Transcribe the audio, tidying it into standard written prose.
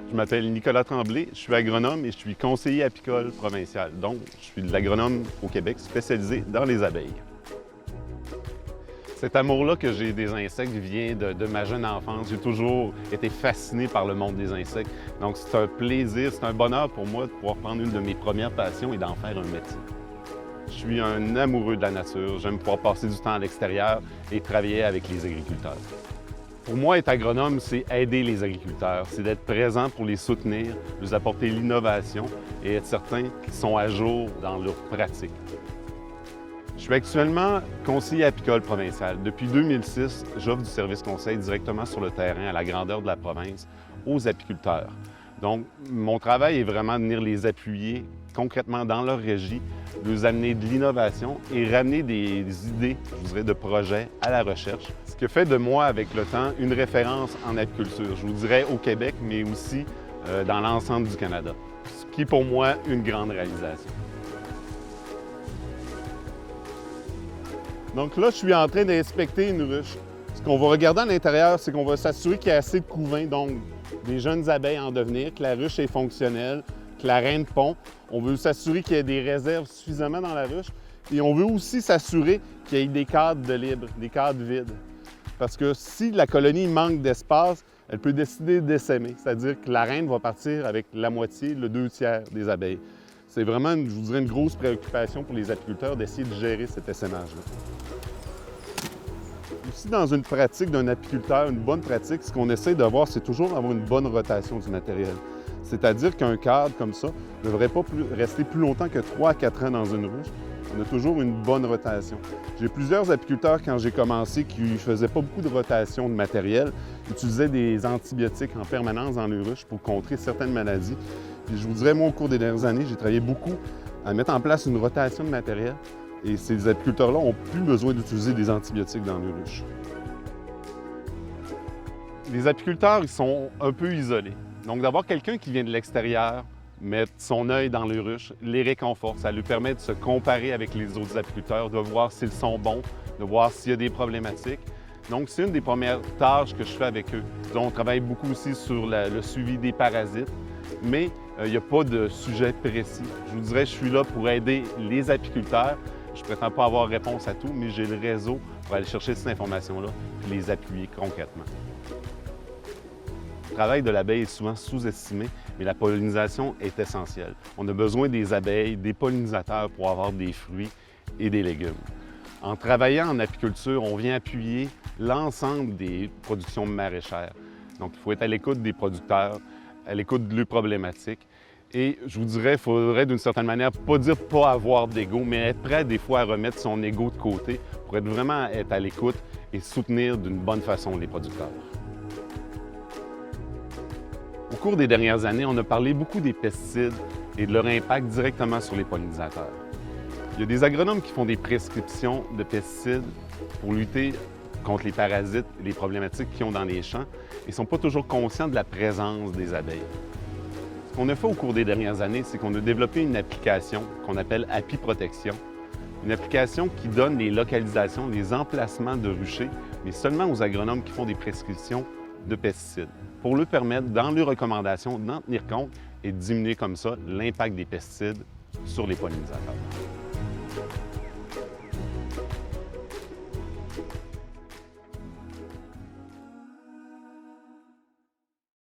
Je m'appelle Nicolas Tremblay, je suis agronome et je suis conseiller apicole provincial. Donc, je suis de l'agronome au Québec spécialisé dans les abeilles. Cet amour-là que j'ai des insectes vient de ma jeune enfance. J'ai toujours été fasciné par le monde des insectes. Donc, c'est un plaisir, c'est un bonheur pour moi de pouvoir prendre une de mes premières passions et d'en faire un métier. Je suis un amoureux de la nature. J'aime pouvoir passer du temps à l'extérieur et travailler avec les agriculteurs. Pour moi, être agronome, c'est aider les agriculteurs. C'est d'être présent pour les soutenir, leur apporter l'innovation et être certain qu'ils sont à jour dans leurs pratiques. Je suis actuellement conseiller apicole provincial. Depuis 2006, j'offre du service conseil directement sur le terrain à la grandeur de la province aux apiculteurs. Donc, mon travail est vraiment de venir les appuyer concrètement dans leur régie, leur amener de l'innovation et ramener des idées, je dirais, de projets à la recherche. Ce qui fait de moi, avec le temps, une référence en apiculture, je vous dirais au Québec, mais aussi dans l'ensemble du Canada. Ce qui est pour moi une grande réalisation. Donc là, je suis en train d'inspecter une ruche. Ce qu'on va regarder à l'intérieur, c'est qu'on va s'assurer qu'il y a assez de couvains, donc des jeunes abeilles en devenir, que la ruche est fonctionnelle, que la reine pond. On veut s'assurer qu'il y ait des réserves suffisamment dans la ruche. Et on veut aussi s'assurer qu'il y ait des cadres de libre, des cadres vides. Parce que si la colonie manque d'espace, elle peut décider d'essaimer. C'est-à-dire que la reine va partir avec la moitié, le 2/3 des abeilles. C'est vraiment, je vous dirais, une grosse préoccupation pour les apiculteurs d'essayer de gérer cet essaimage-là. Aussi, dans une pratique d'un apiculteur, une bonne pratique, ce qu'on essaie d'avoir, c'est toujours avoir une bonne rotation du matériel. C'est-à-dire qu'un cadre comme ça ne devrait pas rester plus longtemps que 3 à 4 ans dans une ruche. On a toujours une bonne rotation. J'ai plusieurs apiculteurs, quand j'ai commencé, qui ne faisaient pas beaucoup de rotation de matériel, utilisaient des antibiotiques en permanence dans les ruches pour contrer certaines maladies. Puis je vous dirais, moi, au cours des dernières années, j'ai travaillé beaucoup à mettre en place une rotation de matériel. Et ces apiculteurs-là n'ont plus besoin d'utiliser des antibiotiques dans les ruches. Les apiculteurs, ils sont un peu isolés. Donc, d'avoir quelqu'un qui vient de l'extérieur, mettre son œil dans les ruches, les réconforte. Ça lui permet de se comparer avec les autres apiculteurs, de voir s'ils sont bons, de voir s'il y a des problématiques. Donc, c'est une des premières tâches que je fais avec eux. On travaille beaucoup aussi sur le suivi des parasites, mais il n'y a pas de sujet précis. Je vous dirais, je suis là pour aider les apiculteurs. Je ne prétends pas avoir réponse à tout, mais j'ai le réseau pour aller chercher cette information-là et les appuyer concrètement. Le travail de l'abeille est souvent sous-estimé, mais la pollinisation est essentielle. On a besoin des abeilles, des pollinisateurs pour avoir des fruits et des légumes. En travaillant en apiculture, on vient appuyer l'ensemble des productions maraîchères. Donc, il faut être à l'écoute des producteurs, à l'écoute de leurs problématiques. Et je vous dirais, il faudrait d'une certaine manière pas dire pas avoir d'ego, mais être prêt des fois à remettre son ego de côté pour être vraiment être à l'écoute et soutenir d'une bonne façon les producteurs. Au cours des dernières années, on a parlé beaucoup des pesticides et de leur impact directement sur les pollinisateurs. Il y a des agronomes qui font des prescriptions de pesticides pour lutter contre les parasites et les problématiques qu'ils ont dans les champs et ne sont pas toujours conscients de la présence des abeilles. Ce qu'on a fait au cours des dernières années, c'est qu'on a développé une application qu'on appelle ApiProtection. Une application qui donne les localisations, les emplacements de ruchers, mais seulement aux agronomes qui font des prescriptions de pesticides, pour leur permettre, dans leurs recommandations, d'en tenir compte et de diminuer comme ça l'impact des pesticides sur les pollinisateurs.